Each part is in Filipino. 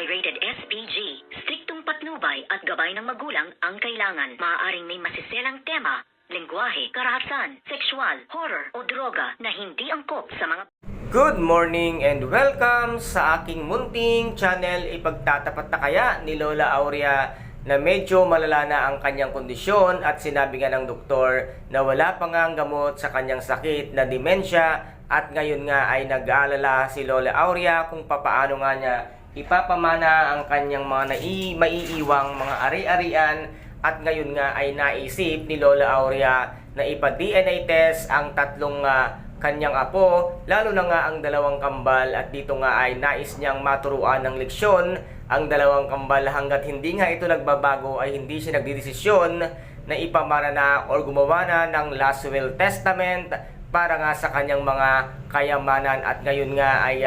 ay rated SPG. Striktong patnubay at gabay ng magulang ang kailangan. Maaaring may masiselang tema, lengguwahe, karahasan, sexual, horror o droga na hindi angkop sa mga... Good morning and welcome sa aking munting channel. Ipagtatapat na kaya ni Lola Aurea na medyo malala na ang kanyang kondisyon at sinabi nga ng doktor na wala pa nga ang gamot sa kanyang sakit na demensya at ngayon nga ay nag-aalala si Lola Aurea kung papaano nga niya ipapamana ang kanyang mga maiiwang mga ari-arian at ngayon nga ay naisip ni Lola Aurea na ipa-DNA test ang tatlong kanyang apo, lalo na nga ang dalawang kambal at dito nga ay nais niyang maturuan ng leksyon ang dalawang kambal hanggat hindi nga ito nagbabago ay hindi siya nagdidesisyon na ipamana na o gumawa na ng last will testament para nga sa kanyang mga kayamanan at ngayon nga ay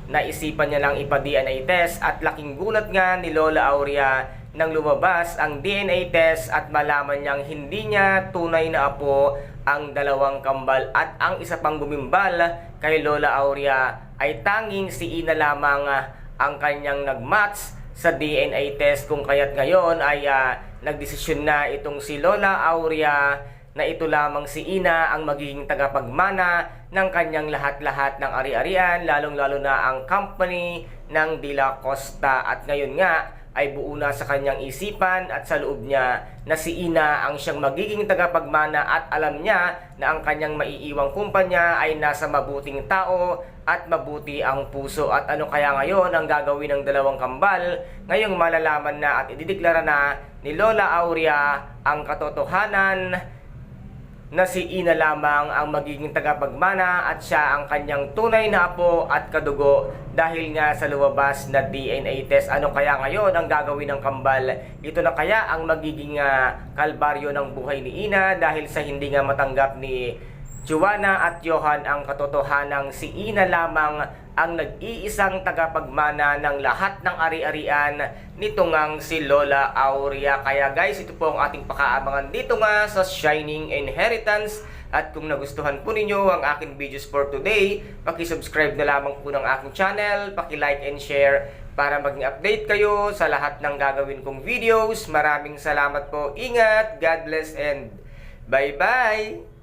naisipan niya lang ipa-DNA test at laking gulat nga ni Lola Aurea nang lumabas ang DNA test at malaman niyang hindi niya tunay na apo ang dalawang kambal at ang isa pang gumimbal kay Lola Aurea ay tanging si Ina lamang ang kanyang nagmatch sa DNA test kung kaya't ngayon ay nagdesisyon na itong si Lola Aurea na ito lamang si Ina ang magiging tagapagmana ng kanyang lahat-lahat ng ari-arian lalong-lalo na ang company ng De La Costa at ngayon nga ay buo na sa kanyang isipan at sa loob niya na si Ina ang siyang magiging tagapagmana at alam niya na ang kanyang maiiwang kumpanya ay nasa mabuting tao at mabuti ang puso. At ano kaya ngayon ang gagawin ng dalawang kambal? Ngayong malalaman na at idideklara na ni Lola Aurea ang katotohanan na si Ina lamang ang magiging tagapagmana at siya ang kanyang tunay na apo at kadugo dahil nga sa lumabas na DNA test. Ano kaya ngayon ang gagawin ng kambal? Ito na kaya ang magiging kalbaryo ng buhay ni Ina dahil sa hindi nga matanggap ni Joanna at Johan ang katotohanang si Ina lamang ang nag-iisang tagapagmana ng lahat ng ari-arian nito ngang si Lola Aurea. Kaya guys, ito po ang ating pakaabangan dito nga sa Shining Inheritance. At kung nagustuhan po ninyo ang aking videos for today, paki-subscribe na lamang po ng aking channel, paki-like and share para maging update kayo sa lahat ng gagawin kong videos. Maraming salamat po. Ingat, God bless and bye-bye!